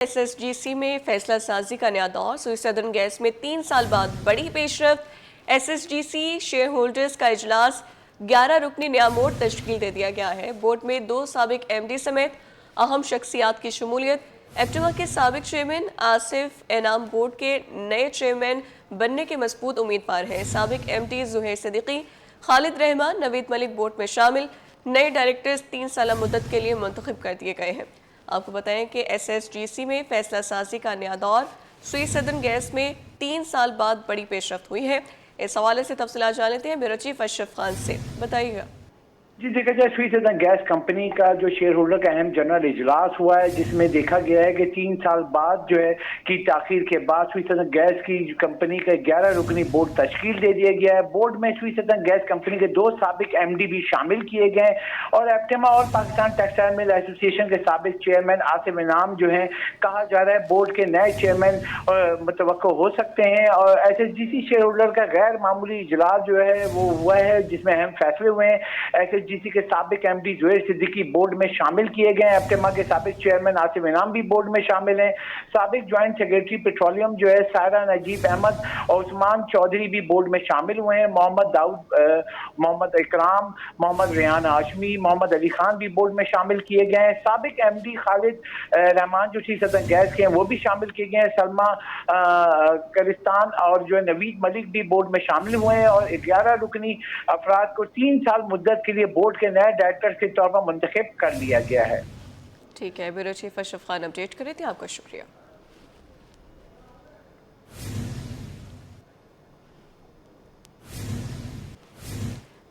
एसएसजीसी में फैसला साजी का नया दौर। स्विस सदर्न गैस में 3 साल बाद बड़ी पेशरफ। एसएसजीसी शेयर होल्डर्स का इजलास 11 रुकनी नया बोर्ड तश्कील दे दिया गया है। बोर्ड में 2 साबिक एमडी समेत अहम शख्सियात की शमूलियत। एप्टिमा के साबिक चेयरमैन आसिफ एनाम बोर्ड के नए चेयरमैन बनने के मजबूत उम्मीदवार हैं। साबिक MD Zuhair Siddiqui, Khalid Rahman, Naveed Malik board में शामिल। नए डायरेक्टर्स 3 साल मुद्दत के लिए मुंतखब कर दिए गए हैं। आपको बताएं कि एसएसजीसी में फैसला साजी का नया दौर। स्विस सदर्न गैस में 3 साल बाद बड़ी पेशरफ्त हुई है। इस हवाले से तफसीलात जान लेते हैं ब्यूरो चीफ अशरफ खान से। बताइएगा। जी, देखा जाए स्विस सदर्न गैस कंपनी का जो शेयर होल्डर का अहम जनरल इजलास हुआ है, जिसमें देखा गया है कि 3 साल बाद जो है की ताखीर के बाद स्विस सदर्न गैस की कंपनी का 11 रुकनी बोर्ड तश्कील दे दिया गया है। बोर्ड में स्विस सदर्न गैस कंपनी के 2 साबिक एमडी भी शामिल किए गए और एप्टिमा और पाकिस्तान टेक्सटाइल मिल एसोसिएशन के साबिक चेयरमैन आसिफ इनाम जो है, कहा जा रहा है बोर्ड के नए चेयरमैन मुतवक्को हो सकते हैं। और एसएसजीसी शेयर होल्डर का गैर मामूली इजलास जो है वो हुआ है, जिसमें अहम फैसले हुए हैं। जीसी के साबिक एमडी जुहैर सिद्दीकी बोर्ड में शामिल किए गए हैं। एप्टिमा के साबिक चेयरमैन आसिफ इनाम भी बोर्ड में शामिल हैं। साबिक ज्वाइंट सेक्रेटरी पेट्रोलियम जो है सायरा नजीब अहमद और उस्मान चौधरी भी बोर्ड में शामिल हुए हैं। मोहम्मद दाऊद, मोहम्मद इकराम, मोहम्मद रेहान हाशमी, मोहम्मद अली खान भी बोर्ड में शामिल किए गए हैं। साबिक एमडी खालिद रहमान जो स्विस सदर्न गैस के हैं वो भी शामिल किए गए हैं। सलमा करिस्तान और जो है नवीद मलिक भी बोर्ड में शामिल हुए हैं और 11 रुकनी अफराद को 3 साल मुद्दत के लिए बोर्ड के नए डायरेक्टर के तौर पर मुंतखब कर लिया गया है। ठीक है, bureau chief Ashraf Khan update करे थे, आपका शुक्रिया।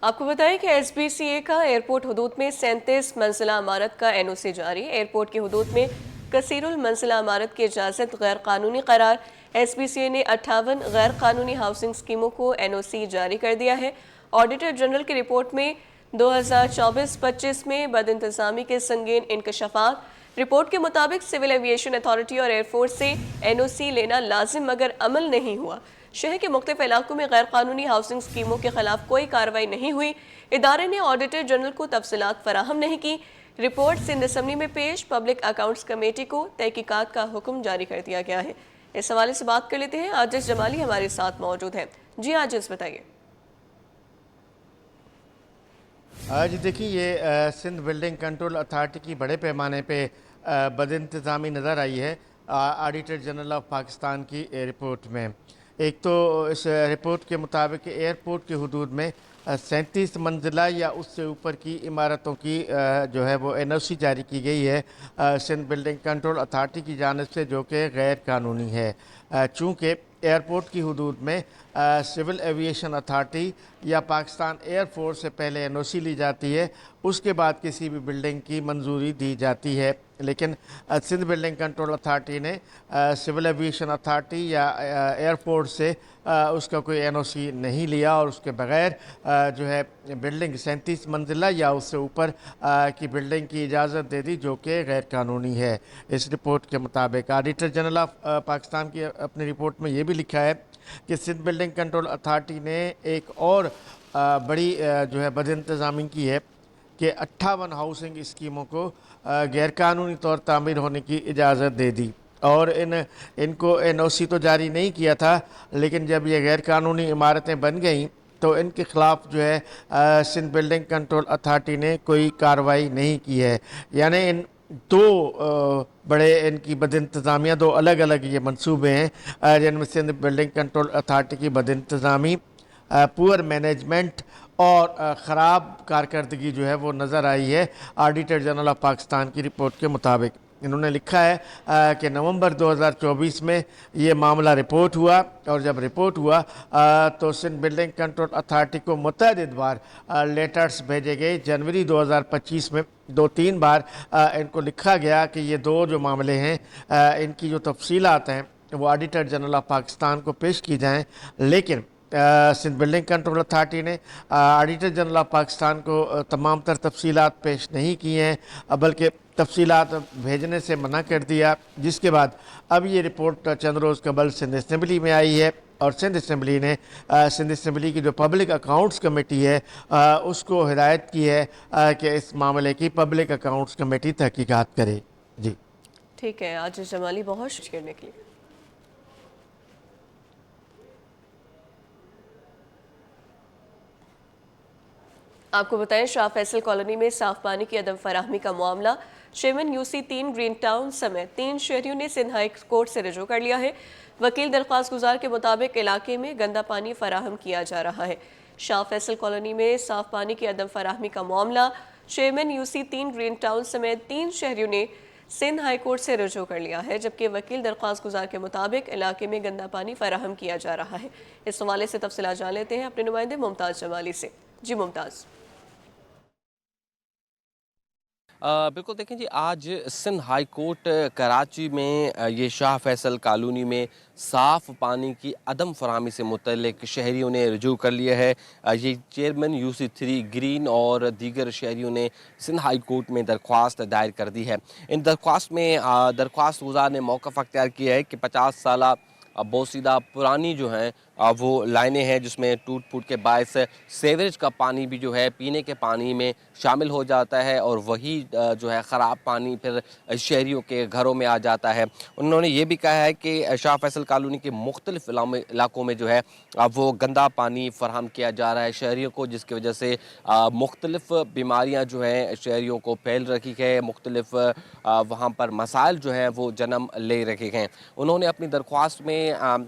आपको बताएं कि एसबीसीए का एयरपोर्ट हदूद में 37 मंजिला इमारत का एनओसी जारी। एयरपोर्ट की हदूद में कसीरुल मंजिला इमारत की इजाज़त गैर कानूनी करार एसबीसीए ने 58 गैर कानूनी हाउसिंग स्कीमों को एनओसी जारी कर दिया है। ऑडिटर जनरल की रिपोर्ट में 2024-25 में बदइंतजामी के संगीन इंकशाफात। रिपोर्ट के मुताबिक सिविल एविएशन अथॉरिटी और एयरफोर्स से एनओसी लेना लाजिम मगर अमल नहीं हुआ। शहर के मुख्तलिफ इलाकों में गैर कानूनी हाउसिंग स्कीमों के खिलाफ कोई कार्रवाई नहीं हुई। इदारे ने ऑडिटर जनरल को तफसीलात फराहम नहीं की। रिपोर्ट सिंध असम्बली में पेश। पब्लिक अकाउंट्स कमेटी को तहकीकात का हुक्म जारी कर दिया गया है। इस हवाले से बात कर लेते हैं, आजिज जमाली हमारे साथ मौजूद हैं। जी आजिज, बताइए। आज देखिए, ये सिंध बिल्डिंग कंट्रोल अथॉरिटी की बड़े पैमाने पे बदइंतज़ामी नज़र आई है ऑडिटर जनरल ऑफ पाकिस्तान की रिपोर्ट में। एक तो इस रिपोर्ट के मुताबिक एयरपोर्ट की हदूद में 37 मंजिला या उससे ऊपर की इमारतों की जो है वो एनओसी जारी की गई है सिंध बिल्डिंग कंट्रोल अथॉरिटी की जानिब से, जो कि गैर कानूनी है। चूँकि एयरपोर्ट की हदूद में सिविल एविएशन अथॉरिटी या पाकिस्तान एयरफोर्स से पहले एनओसी ली जाती है, उसके बाद किसी भी बिल्डिंग की मंजूरी दी जाती है। लेकिन सिंध बिल्डिंग कंट्रोल अथॉरिटी ने सिविल एविएशन अथॉरिटी या एयरफोर्स से उसका कोई एनओसी नहीं लिया और उसके बगैर जो है बिल्डिंग 37 मंजिला या उससे ऊपर की बिल्डिंग की इजाज़त दे दी, जो कि गैर कानूनी है। इस रिपोर्ट के मुताबिक ऑडिटर जनरल ऑफ पाकिस्तान की अपनी रिपोर्ट में ये भी लिखा है कि सिंध बिल्डिंग कंट्रोल अथॉरिटी ने एक और बड़ी जो है बदइंतज़ामी की है कि 58 हाउसिंग स्कीमों को गैर कानूनी तौर तामीर होने की इजाज़त दे दी और इनको एनओसी तो जारी नहीं किया था, लेकिन जब ये गैर कानूनी इमारतें बन गईं तो इनके ख़िलाफ़ जो है सिंध बिल्डिंग कंट्रोल अथॉरिटी ने कोई कार्रवाई नहीं की है। यानी इन दो बड़े इनकी बदइंतज़ामियाँ, 2 अलग अलग ये मंसूबे हैं जिनमें सिंध बिल्डिंग कंट्रोल अथॉरिटी की बदइंतज़ामी, पुअर मैनेजमेंट और ख़राब कारकर्दगी जो है वो नज़र आई है ऑडिटर जनरल ऑफ पाकिस्तान की रिपोर्ट के मुताबिक। इन्होंने लिखा है कि नवंबर 2024 में ये मामला रिपोर्ट हुआ और जब रिपोर्ट हुआ तो सिंध बिल्डिंग कंट्रोल अथॉरिटी को मुतअद्दिद बार लेटर्स भेजे गए। जनवरी 2025 में 2-3 बार इनको लिखा गया कि ये 2 जो मामले हैं इनकी जो तफसीलात हैं वो ऑडिटर जनरल ऑफ पाकिस्तान को पेश की जाएँ, लेकिन सिंध बिल्डिंग कंट्रोल अथॉरिटी ने ऑडिटर जनरल ऑफ पाकिस्तान को तमाम तर तफसीलात पेश नहीं की हैं, बल्कि तफसीलात भेजने से मना कर दिया। जिसके बाद अब ये रिपोर्ट चंद रोज़ कबल सिंध असम्बली में आई है और सिंध असम्बली ने सिंध असम्बली की जो पब्लिक अकाउंट्स कमेटी है उसको हिदायत की है कि इस मामले की पब्लिक अकाउंट्स कमेटी तहकीकात करे। जी ठीक है, आज जमाली बहुत शुक्रिया करने के लिए। आपको बताएं, शाह फैसल कॉलोनी में साफ पानी की अदम फराहमी का मामला शेमन यूसी 3 ग्रीन टाउन समेत 3 शहरियों ने सिंध हाई कोर्ट से रजू कर लिया है। वकील दरख्वास्त गुजार के मुताबिक इलाके में गंदा पानी फराहम किया जा रहा है। शाह फैसल कॉलोनी में साफ पानी की अदम फराहमी का मामला शेमन यूसी 3 ग्रीन टाउन समेत 3 शहरियों ने सिंध हाई कोर्ट से रजू कर लिया है, जबकि वकील दरख्वास्त गुजार के मुताबिक इलाके में गंदा पानी फराहम किया जा रहा है। इस हवाले से तफसीलात जान लेते हैं अपने नुमाइंदे मुमताज़ जमाली से। जी मुमताज़। बिल्कुल देखें जी, आज सिंध हाई कोर्ट कराची में ये शाह फैसल कॉलोनी में साफ़ पानी की अदम फराहमी से मुतल्लिक शहरियों ने रजू कर लिया है। ये चेयरमैन यूसी 3 ग्रीन और दीगर शहरियों ने सिंध हाई कोर्ट में दरख्वास्त दायर कर दी है। इन दरख्वास्त में दरख्वास्त गुजार ने मौक़िफ़ अख्तियार किया है कि 50 साला बोसीदा पुरानी जो हैं वो लाइनें हैं जिसमें टूट फूट के बायस सीवरेज का पानी भी जो है पीने के पानी में शामिल हो जाता है और वही जो है ख़राब पानी फिर शहरियों के घरों में आ जाता है। उन्होंने ये भी कहा है कि शाह फैसल कॉलोनी के मुख्तलिफ इलाकों में जो है वो गंदा पानी फराहम किया जा रहा है शहरियों को, जिसकी वजह से मुख्तलिफ बीमारियाँ जो हैं शहरियों को फैल रही है, मुख्तलिफ वहाँ पर मसाइल जो हैं वो जन्म ले रखे हैं। उन्होंने अपनी दरख्वास्त में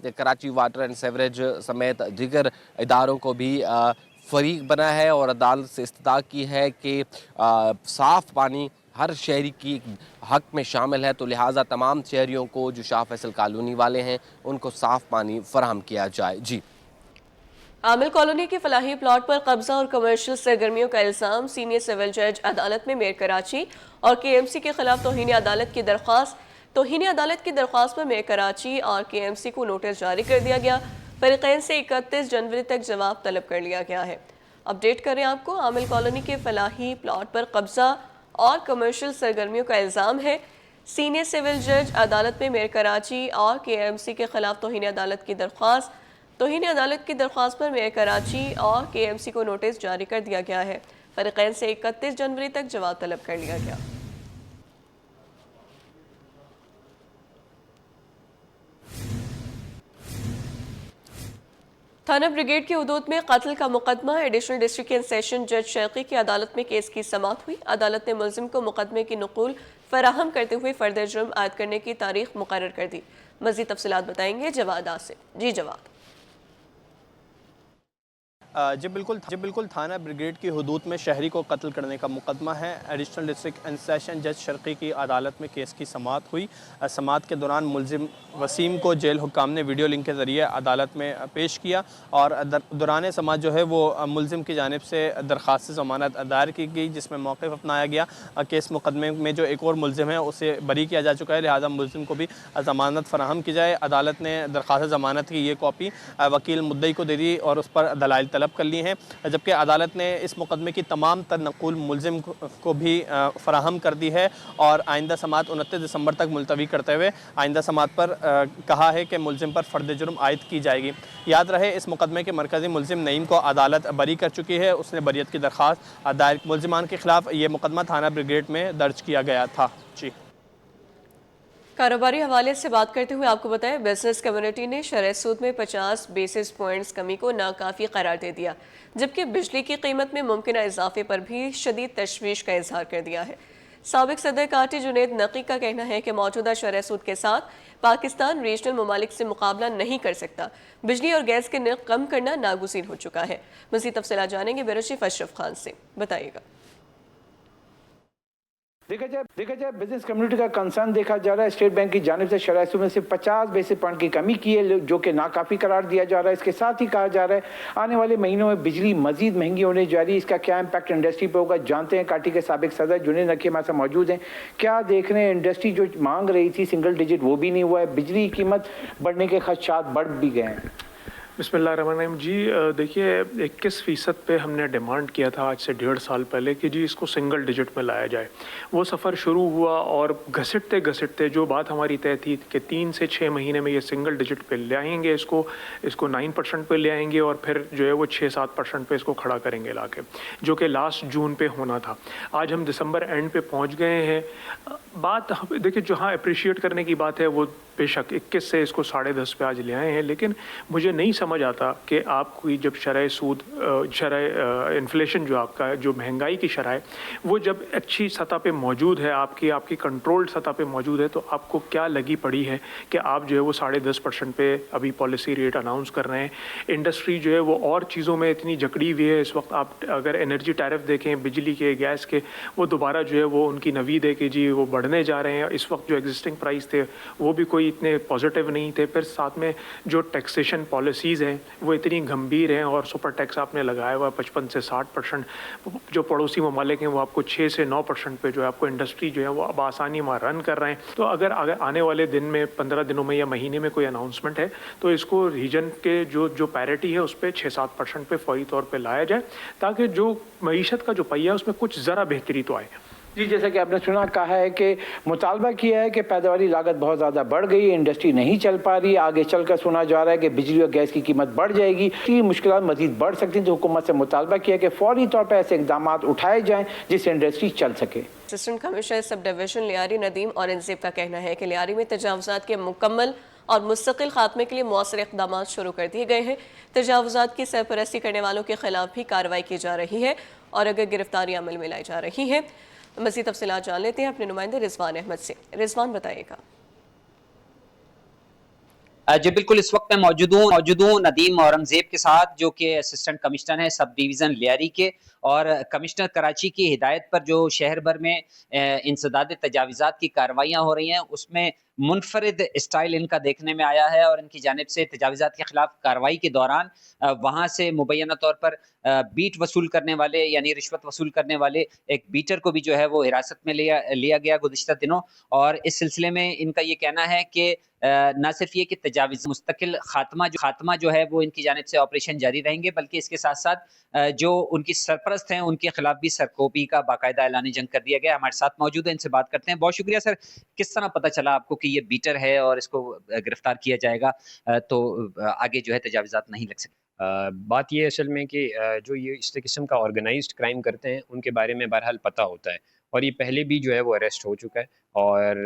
कराची वाटर एंड सेवरेज समेत दीगर इदारों को भी फरीक बना है और अदालत से इस्तदा की है कि साफ़ पानी हर शहरी की हक में शामिल है, तो लिहाजा तमाम शहरियों को जो शाह फैसल कॉलोनी वाले हैं उनको साफ़ पानी फराहम किया जाए। जी, आमिल कॉलोनी के फलाही प्लॉट पर कब्जा और कमर्शियल सरगर्मियों का इल्ज़ाम, सीनियर सिविल जज अदालत में मेयर कराची और KMC के खिलाफ तौहीन अदालत की दरख्वास्त पर मेयर कराची और KMC को नोटिस जारी कर दिया गया। फरीक़ैन से 31 जनवरी तक जवाब तलब कर लिया गया है। अपडेट करें आपको, आमिल कॉलोनी के फलाही प्लॉट पर कब्जा और कमर्शियल सरगर्मियों का इल्ज़ाम है। सीनियर सिविल जज अदालत में मेयर कराची और KMC के खिलाफ तौहीन अदालत की दरख्वास्त पर मेयर कराची और KMC को नोटिस जारी कर दिया गया है। फरीक़ैन से 31 जनवरी तक जवाब तलब कर लिया गया। थाना ब्रिगेड की हुदूद में कत्ल का मुकदमा, एडिशनल डिस्ट्रिक्ट एंड सेशन जज शर्की की अदालत में केस की समाअत हुई। अदालत ने मुल्जिम को मुकदमे की नकुल फराहम करते हुए फर्द जुर्म आयद करने की तारीख मुकर्रर कर दी। मज़ीद तफसीलात बताएंगे जवाद आसिफ। जी जवाद। जी बिल्कुल थाना ब्रिगेड की हुदूद में शहरी को कत्ल करने का मुकदमा है। एडिशनल डिस्ट्रिक्ट एंड सेशन जज शर्की की अदालत में केस की समाअत हुई। समाअत के दौरान मुल्जिम वसीम को जेल हुक्काम ने वीडियो लिंक के ज़रिए अदालत में पेश किया और दौरान समाअत जो है वो मुल्जिम की जानिब से दरख्वास्त ज़मानत दायर की गई, जिसमें मौक़िफ़ अपनाया गया। केस मुकदमे में जो एक और मुल्जिम है उसे बरी किया जा चुका है, लिहाजा मुल्जिम को भी ज़मानत फ़राहम की जाए। अदालत ने दरख्वास्त ज़मानत की ये कॉपी वकील मुद्दई को दे दी और उस पर दलाइल तलब कर ली हैं, जबकि अदालत ने इस मुकदमे की तमाम तर नकुल मुल्जिम को भी फराहम कर दी है और आइंदा समाअत 29 दिसंबर तक मुलतवी करते हुए आइंदा समाअत पर कहा है कि मुल्जिम पर फ़र्द जुर्म आयद की जाएगी। याद रहे, इस मुकदमे के मरकज़ी मुल्जिम नईम को अदालत बरी कर चुकी है, उसने बरियत की दरख्वास्त दायर। मुल्जिमान के खिलाफ ये मुकदमा थाना ब्रिगेड में दर्ज किया गया था। जी, कारोबारी हवाले से बात करते हुए आपको बताएं, बिजनेस कम्युनिटी ने शरह सूद में 50 बेसिस पॉइंट्स कमी को नाकाफ़ी करार दे दिया, जबकि बिजली की कीमत में मुमकिन इजाफे पर भी शदीद तशवीश का इजहार कर दिया है। साबिक सदर काटी जुनैद नकी का कहना है कि मौजूदा शरह सूद के साथ पाकिस्तान रीजनल ममालिक से मुकाबला नहीं कर सकता। बिजली और गैस के नर्ख कम करना नागुज़ीर हो चुका है। मज़ीद तफसीलात जानेंगे ब्यूरो चीफ अशरफ खान से। बताइएगा। देखा जाए बिजनेस कम्युनिटी का कंसर्न देखा जा रहा है। स्टेट बैंक की जानिब से शरह सूद में से 50 बेसिस पॉइंट की कमी की है, जो कि नाकाफ़ी करार दिया जा रहा है। इसके साथ ही कहा जा रहा है आने वाले महीनों में बिजली मजीद महंगी होने जा रही है। इसका क्या इम्पैक्ट इंडस्ट्री पर होगा, जानते हैं। काटी के साबिक सदर जुनैद नकी हमारे साथ मौजूद हैं। क्या देख रहे हैं, इंडस्ट्री जो मांग रही थी सिंगल डिजिट वो भी नहीं हुआ है, बिजली की कीमत बढ़ने के खदशात बढ़ भी गए हैं। बिस्मिल्लाहिर्रहमानिर्रहीम जी। देखिए 21% पे हमने डिमांड किया था आज से 1.5 साल पहले कि जी इसको सिंगल डिजिट में लाया जाए। वो सफ़र शुरू हुआ और घसीटते घसीटते जो बात हमारी तय थी कि 3 से 6 महीने में ये सिंगल डिजिट पे ले आएंगे, इसको 9% पे ले आएंगे और फिर जो है वो 6-7% पे इसको खड़ा करेंगे लाके, जो कि लास्ट जून पे होना था। आज हम दिसंबर एंड पे पहुँच गए हैं। बात देखिए जहाँ अप्रिशिएट करने की बात है वो बेशक 21 से इसको 10.5 पे आज ले आए हैं, लेकिन मुझे नहीं समझ आता कि आप कोई जब शरह सूद शरह इन्फ्लेशन जो आपका जो महंगाई की शरह है वो जब अच्छी सतह पे मौजूद है, आपकी कंट्रोल्ड सतह पे मौजूद है, तो आपको क्या लगी पड़ी है कि आप जो है वो 10.5% पे अभी पॉलिसी रेट अनाउंस कर रहे हैं। इंडस्ट्री जो है वो और चीज़ों में इतनी जकड़ी हुई है इस वक्त। आप अगर एनर्जी टैरिफ देखें, बिजली के, गैस के, वो दोबारा जो है वो उनकी नवीद है कि जी वो बढ़ने जा रहे हैं। इस वक्त जो एग्जिस्टिंग प्राइस थे वो भी कोई इतने पॉजिटिव नहीं थे। फिर साथ में जो टैक्सेशन पॉलिसीज़ हैं वो इतनी गंभीर हैं और सुपर टैक्स आपने लगाया हुआ 55 से 60%। जो पड़ोसी ममालिक हैं वो आपको 6 से 9% पे जो है आपको इंडस्ट्री जो है वो अब आसानी में रन कर रहे हैं। तो अगर आने वाले दिन में 15 दिनों में या महीने में कोई अनाउंसमेंट है तो इसको रीजन के जो पैरिटी है उस पर 6-7% पे फौरी तौर पर लाया जाए, ताकि जो मईशत का जो पहिया है उसमें कुछ ज़रा बेहतरी तो आए। जी, जैसा कि आपने सुना, कहा है कि मुतालबा किया है कि पैदावारी लागत बहुत ज़्यादा बढ़ गई है, इंडस्ट्री नहीं चल पा रही। आगे चलकर सुना जा रहा है कि बिजली और गैस की कीमत बढ़ जाएगी, ये मुश्किलात मजीद बढ़ सकती हैं। तो हुकूमत से मुतालबा किया कि फौरी तौर पर ऐसे इकदाम उठाए जाएँ जिससे इंडस्ट्री चल सके। Assistant commissioner sub division Lyari Nadeem Aurangzeb का कहना है कि लियारी में तजावुज़ात के मुकम्मल और मुस्तकिल खात्मे के लिए मौसर इक़दाम शुरू कर दिए गए हैं। तजावुज़ात की सरपरस्ती करने वालों के खिलाफ भी कार्रवाई की जा रही है और अगर गिरफ्तारी अमल में लाई जा रही है। मज़ीद तफ़सीलात जान लेते हैं अपने नुमाइंदे रिजवान अहमद से। रिजवान बताइएगा। जी बिल्कुल, इस वक्त मैं मौजूद हूँ नदीम औरंगजेब के साथ, जो कि असिस्टेंट कमिश्नर हैं सब डिवीज़न लियारी के, और कमिश्नर कराची की हिदायत पर जो शहर भर में इंसदाद तजावीज़ात की कार्रवाइयाँ हो रही हैं उसमें मुनफरिद स्टाइल इनका देखने में आया है। और इनकी जानिब से तजावीज़ात के खिलाफ कार्रवाई के दौरान वहाँ से मुबैना तौर पर बीट वसूल करने वाले यानी रिश्वत वसूल करने वाले एक बीटर को भी जो है वो हिरासत में लिया गया गुज़िश्ता दिनों। और इस सिलसिले में इनका ये कहना है कि न सिर्फ ये कि तजावीज़ मुस्तकिल खात्मा जो है वो इनकी जानिब से ऑपरेशन जारी रहेंगे, बल्कि इसके साथ साथ जो उनकी सरपरस्त हैं उनके खिलाफ भी सरकोबी का बाकायदा ऐलानी जंग कर दिया गया। हमारे साथ मौजूद है, इनसे बात करते हैं। बहुत शुक्रिया सर, किस तरह पता चला आपको कि ये बीटर है और इसको गिरफ्तार किया जाएगा तो आगे जो है तजावीज़ात नहीं लग सकते? बात ये असल में कि जो ये इस किस्म का ऑर्गेनाइज्ड क्राइम करते हैं उनके बारे में बहरहाल पता होता है, और ये पहले भी जो है वो अरेस्ट हो चुका है। और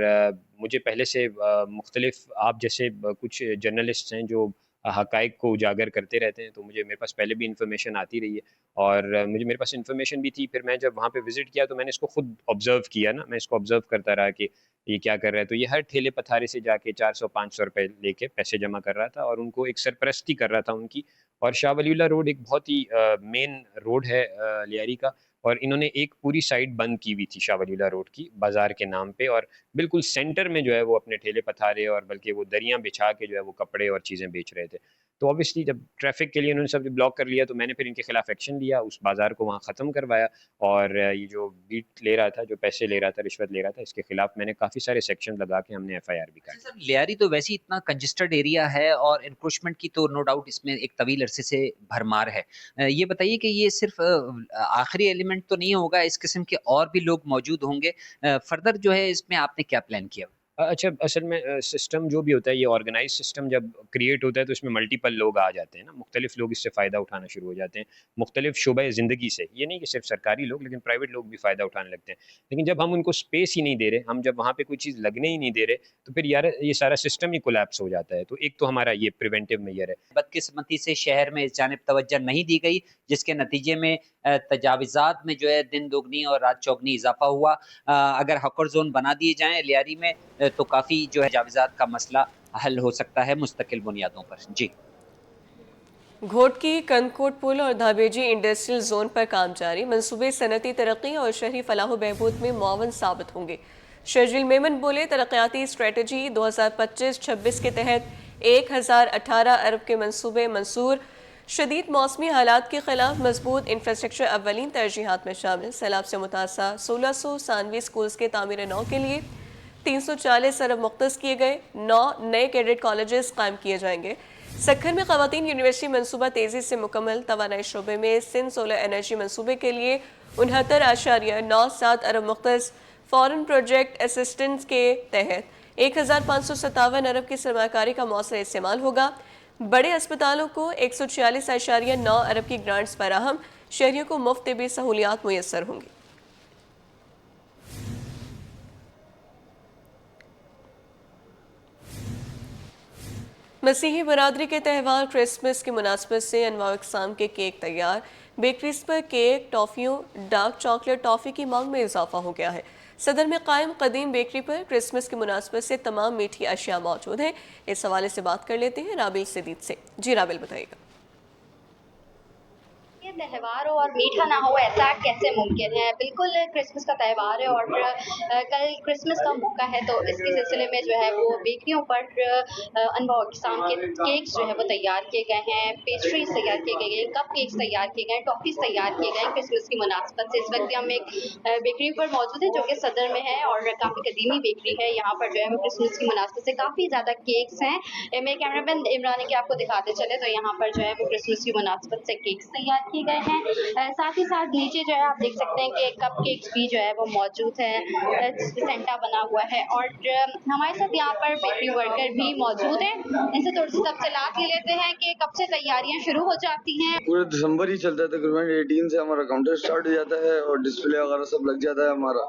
मुझे पहले से मुख्तलिफ आप जैसे कुछ जर्नलिस्ट हैं जो हक़ाइक़ को उजागर करते रहते हैं, तो मुझे मेरे पास पहले भी इन्फॉर्मेशन आती रही है और मेरे पास इन्फॉर्मेशन भी थी। फिर मैं जब वहाँ पे विज़िट किया तो मैंने इसको खुद ऑब्ज़र्व किया ना, मैं इसको ऑब्ज़र्व करता रहा कि ये क्या कर रहा है। तो ये हर ठेले पथारे से जाके 400-500 रुपए लेके पैसे जमा कर रहा था और उनको एक सरपरस्ती कर रहा था उनकी। और शाह वलीउल्लाह रोड एक बहुत ही मेन रोड है लियारी का, और इन्होंने एक पूरी साइड बंद की हुई थी शाह वलीउल्लाह रोड की बाज़ार के नाम पे, और बिल्कुल सेंटर में जो है वो अपने ठेले पथारे और बल्कि वो दरियाँ बिछा के जो है वो कपड़े और चीज़ें बेच रहे थे। तो ऑब्वियसली जब ट्रैफिक के लिए उन्होंने सब ब्लॉक कर लिया तो मैंने फिर इनके खिलाफ एक्शन लिया, उस बाज़ार को वहाँ ख़त्म करवाया। और ये जो बीट ले रहा था, जो पैसे ले रहा था, रिश्वत ले रहा था, इसके खिलाफ मैंने काफ़ी सारे सेक्शन लगा के हमने FIR भी काटी। सर, लियारी तो वैसे ही इतना कंजेस्टेड एरिया है और एनक्रोचमेंट की तो नो डाउट इसमें एक तवील अरसे से भरमार है। ये बताइए कि ये सिर्फ आखिरी एलिमेंट तो नहीं होगा, इस किस्म के और भी लोग मौजूद होंगे? फर्दर जो है इसमें आपने क्या प्लान किया? अच्छा, असल में सिस्टम जो भी होता है, ये ऑर्गेनाइज सिस्टम जब क्रिएट होता है तो इसमें मल्टीपल लोग आ जाते हैं ना, मुख्तलिफ लोग इससे फ़ायदा उठाना शुरू हो जाते हैं, मुख्तलिफ शुबे ज़िंदगी से। ये नहीं कि सिर्फ सरकारी लोग, लेकिन प्राइवेट लोग भी फ़ायदा उठाने लगते हैं। लेकिन जब हम उनको स्पेस ही नहीं दे रहे, हम जब वहाँ पे कोई चीज़ लगने ही नहीं दे रहे, तो फिर यार ये सारा सिस्टम ही कोलैप्स हो जाता है। तो एक तो हमारा ये प्रिवेंटिव मेजर है। बदकिस्मती से शहर में इस जानिब तवज्जो नहीं दी गई, जिसके नतीजे में तजावीज़ात में जो है दिन दोगुनी और रात चौगनी इजाफा हुआ। अगर हकर जोन बना दिए जाएँ लियारी में तो काफ़ी जो है तजावीज़ात का मसला हल हो सकता है मुस्तकिल बुनियादों पर। जी। घोटकी, कंदकोट पुल और धाबेजी इंडस्ट्रियल जोन पर काम जारी। मंसूबे सनती तरक्की और शहरी फलाह बहबूद में मुआवन साबित होंगे। शर्जील मेमन बोले, तरक्याती स्ट्रेटजी 2025-26 के तहत 1018 अरब के मंसूबे मंसूर। शदीद मौसमी हालात के खिलाफ मजबूत इंफ्रास्ट्रक्चर अव्वलीन तरजीहात में शामिल। सैलाब से मुतासर 1600 सानवी स्कूल्स के तामीर नौ के लिए 340 अरब मुख्तस किए गए। 9 नए कैडेट कॉलेजेस कायम किए जाएंगे। सक्खर में ख़वातीन यूनिवर्सिटी मनसूबा तेज़ी से मुकम्मल। तवानाई शोबे में सिंध सोलर एनर्जी मनसूबे के लिए 69.97 अरब मुख्तस फॉरेन प्रोजेक्ट असिस्टेंस के तहत 1557 अरब की सरमाकारी का मौसर इस्तेमाल होगा। बड़े अस्पतालों को 146.9 अरब की ग्रांट्स फराहम। शहरियों को मुफ्त तिबी सहूलियात मुयस्सर होंगी। मसीही बरादरी के त्यौहार क्रिसमस की मुनासबत से अनवा अक़साम के केक तैयार। बेकरीज पर केक, टॉफ़ियों, डार्क चॉकलेट टॉफ़ी की मांग में इजाफा हो गया है। सदर में कायम कदीम बेकरी पर क्रिसमस की मुनासबत से तमाम मीठी अशिया मौजूद हैं। इस हवाले से बात कर लेते हैं राबिल सदीद से। जी राबिल, बताइएगा। ये त्यौहार हो और मीठा ना हो, ऐसा कैसे मुमकिन है। बिल्कुल क्रिसमस का त्यौहार है और कल क्रिसमस का मौका है, तो इसके सिलसिले में जो है वो बेकरियों पर अनवा अक़साम के केक्स जो है वो तैयार किए गए हैं, पेस्ट्रीज तैयार किए गए हैं, कप केक्स तैयार किए गए हैं, टॉफ़ीज़ तैयार किए गए हैं क्रिसमस की मुनासबत से। इस वक्त हम एक बेकरी पर मौजूद है जो कि सदर में है और काफ़ी कदीमी बेकरी है। यहाँ पर जो है वो क्रिसमस की मुनासबत से काफ़ी ज़्यादा केक्स हैं। मेरे कैमरामैन इमरान के आपको दिखाते चले तो यहाँ पर जो है वो क्रिसमस की मुनासबत से केक्स तैयार किए गए हैं। साथ ही साथ नीचे जो है आप देख सकते हैं कि कप केक्स भी जो है वो मौजूद है, सेंटा बना हुआ है। और हमारे साथ यहाँ पर बेकरी वर्कर भी मौजूद हैं। इनसे थोड़ी सी तफसीलात ले लेते हैं कि कब से तैयारियां शुरू हो जाती हैं। पूरे दिसंबर ही चलता है, तकरीबन 18 से हमारा काउंटर स्टार्ट हो जाता है और डिस्प्ले वगैरह सब लग जाता है हमारा।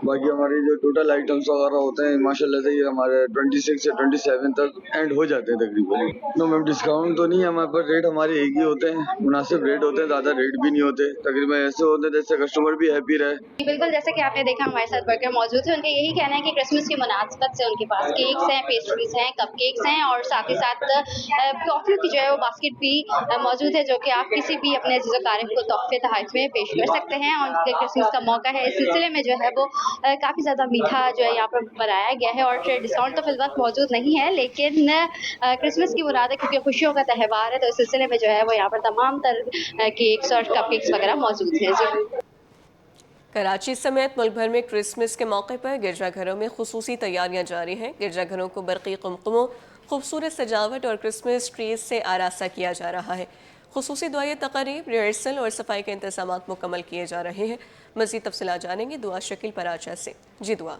बाकी हमारी जो टोटल आइटम्स वगैरह होते हैं माशाल्लाह से ये हमारे 26 से 27 तक एंड हो जाते हैं तकरीबन। नो मैम, डिस्काउंट तो नहीं है हमारे पर, रेट हमारे एक ही होते हैं, मुनासिब रेट होते हैं, ज़्यादा रेट भी नहीं होते। तकरीबन ऐसे होते हैं जैसे कस्टमर भी हैप्पी रहे। बिल्कुल, जैसे कि आपने देखा हमारे साथ वर्कर मौजूद है, उनका यही कहना है कि क्रिसमस की मुनासबत से उनके पास केक्स हैं, पेस्ट्रीज हैं, कप केक्स हैं और साथ ही साथ टॉफ़ियों की जो है वो बास्केट भी मौजूद है, जो कि आप किसी भी अपने अज़ीज़ क़ारिब को तोहफे तहफ़ में पेश कर सकते हैं। और क्रिसमस का मौका है, इस सिलसिले में जो है वो काफ़ी ज़्यादा मीठा जो है यहाँ पर बनाया गया है। और डिस्काउंट तो फिलहाल मौजूद नहीं है, लेकिन क्रिसमस की मुराद है क्योंकि खुशियों का त्यौहार है, तो इस सिलसिले में जो है वो यहाँ पर तमाम तर केक्स और कप केक्स वगैरह मौजूद हैं। जी, कराची समेत मुल्क भर में क्रिसमस के मौके पर गिरजाघरों में खुसूसी तैयारियां जारी हैं। गिरजाघरों को बरक़ी कुमकुमों, खूबसूरत सजावट और क्रिसमस ट्रीज से आरास्ता किया जा रहा है। खुसूसी दुआई तक़रीब, रिहर्सल और सफाई के इंतजाम मुकम्मल किए जा रहे हैं। मज़ीद तफ़सीलात जानेंगे दुआ शकील पराचा से। जी दुआ।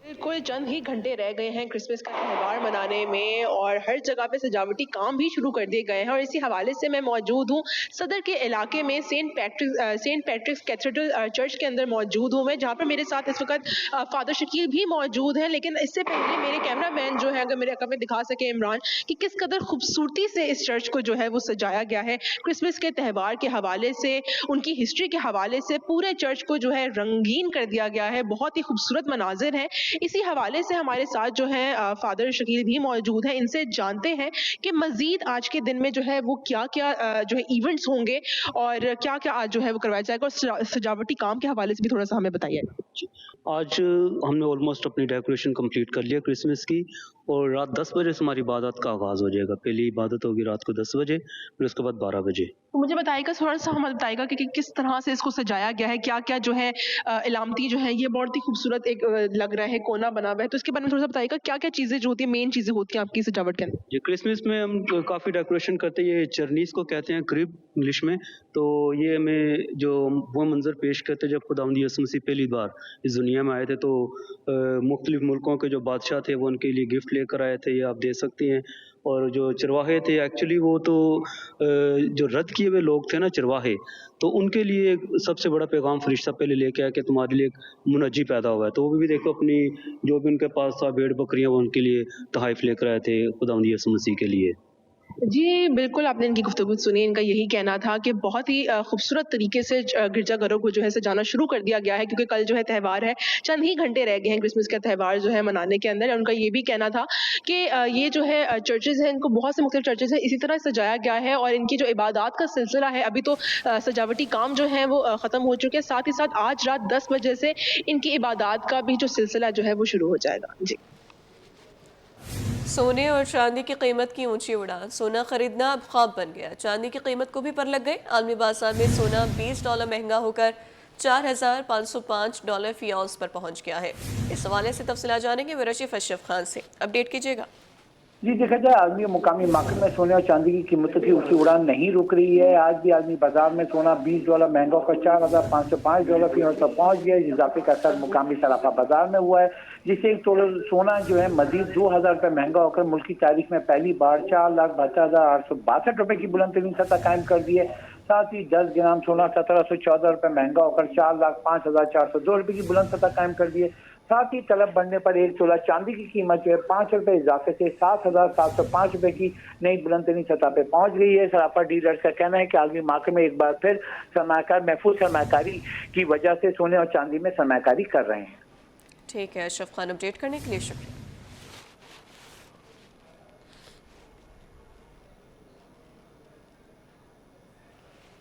बिल्कुल चंद ही घंटे रह गए हैं क्रिसमस का त्यौहार मनाने में और हर जगह पे सजावटी काम भी शुरू कर दिए गए हैं। और इसी हवाले से मैं मौजूद हूँ सदर के इलाके में सेंट पैट्रिक्स कैथेड्रल चर्च के अंदर मौजूद हूँ मैं, जहाँ पर मेरे साथ इस वक्त फादर शकील भी मौजूद हैं। लेकिन इससे पहले मेरे कैमरामैन जो है, अगर मेरे अगर में दिखा सके इमरान, कि किस कदर खूबसूरती से इस चर्च को जो है वो सजाया गया है क्रिसमस के त्यौहार के हवाले से, उनकी हिस्ट्री के हवाले से पूरे चर्च को जो है रंगीन कर दिया गया है। बहुत ही खूबसूरत मनाजिर हैं। इसी हवाले से हमारे साथ जो है फादर शकील भी मौजूद हैं। इनसे जानते हैं कि मजीद आज के दिन में जो है वो क्या क्या जो है इवेंट्स होंगे और क्या क्या आज जो है वो करवाया जाएगा, और सजावटी काम के हवाले से भी थोड़ा सा हमें बताइए। आज हमने ऑलमोस्ट अपनी डेकोरेशन कंप्लीट कर लिया क्रिसमस की, और रात 10 बजे से हमारी इबादत का आगाज़ हो जाएगा। पहली इबादत होगी रात को 10 बजे, फिर उसके बाद 12 बजे। तो मुझे बताइएगा, थोड़ा सा हमें बताइएगा कि किस तरह से इसको सजाया गया है, क्या क्या जो है इलामती जो है, ये बहुत ही खूबसूरत एक लग रहा है, कोना बना हुआ है, तो इसके बारे में थोड़ा सा बताइएगा क्या क्या चीज़ें जो होती है, मेन चीज़ें होती हैं आपकी सजावट के अंदर। ये क्रिसमस में हम काफ़ी डेकोरेशन करते हैं। ये चरनीस को कहते हैं, क्रिब इंग्लिश में। तो ये हमें जो वो मंजर पेश करते हैं जब खुदावंद यीशु मसीह पहली बार इस दुनिया में आए थे, तो मुख्तलिफ मुल्कों के जो बादशाह थे वो उनके लिए गिफ्ट लेकर आए थे, ये आप देख सकते हैं। और जो चरवाहे थे, एक्चुअली वो तो जो रद्द किए हुए लोग थे ना चरवाहे, तो उनके लिए सबसे बड़ा पैगाम फरिश्ता पहले लेके आया कि तुम्हारे लिए एक मुनज्जी पैदा हुआ है। तो वो भी देखो अपनी जो भी उनके पास था भेड़ बकरियां, वो उनके लिए तोहफ़ लेकर आए थे खुदावंद यीशु मसीह के लिए। जी बिल्कुल, आपने इनकी गुफ्तगू सुनी। इनका यही कहना था कि बहुत ही खूबसूरत तरीके से गिरजाघरों को जो है सजाना शुरू कर दिया गया है, क्योंकि कल जो है त्यौहार है, चंद ही घंटे रह गए हैं क्रिसमस का त्यौहार जो है मनाने के अंदर। उनका ये भी कहना था कि ये जो है चर्चेज़ हैं, इनको बहुत से मुख्तलिफ चर्चेज़ हैं, इसी तरह सजाया गया है। और इनकी जो इबादत का सिलसिला है, अभी तो सजावटी काम जो है वो ख़त्म हो चुके हैं। साथ ही साथ आज रात 10 बजे से इनकी इबादत का भी जो सिलसिला जो है वो शुरू हो जाएगा। जी, सोने और चांदी की कीमत की ऊंची उड़ान, सोना खरीदना अब ख्वाब बन गया। चांदी की कीमत को भी पर लग गई। आलमी बाजार में सोना $20 महंगा होकर $4,505 फी औंस पर पहुंच गया है। इस हवाले से तफसीलात जानेंगे विरशिफ अशरफ खान से। अपडेट कीजिएगा। जी देखा जाए आलमी और मुकामी मार्केट में सोने और चांदी की कीमतों की ऊंची उड़ान नहीं रुक रही है। आज भी आलमी बाजार में सोना $20 महंगा होकर $4,505 फी औंस पर पहुंच गया। इस इजाफे का असर मुकामी सराफा बाजार में हुआ है, जिससे एक तोला सोना जो है मजीद $2,000 महंगा होकर मुल्क की तारीख में पहली बार $4,72,862 की बुलंदतरीन सतह कायम कर दी है। साथ ही 10 ग्राम सोना $1,714 महंगा होकर $4,05,402 की बुलंद सतह कायम कर दी है। साथ ही तलब बढ़ने पर एक तोला चांदी की कीमत जो है ₹5 इजाफे से $7,705 की नई बुलंदतरीन सतह पे पहुंच गई है। सराफा डीलर्स का कहना है कि आलमी मार्केट में एक बार फिर सरमायाकार महफूज सरमायाकारी की वजह से सोने और चांदी में सरमायाकारी कर रहे हैं। ठीक है अशरफ खान, अपडेट करने के लिए शुक्रिया।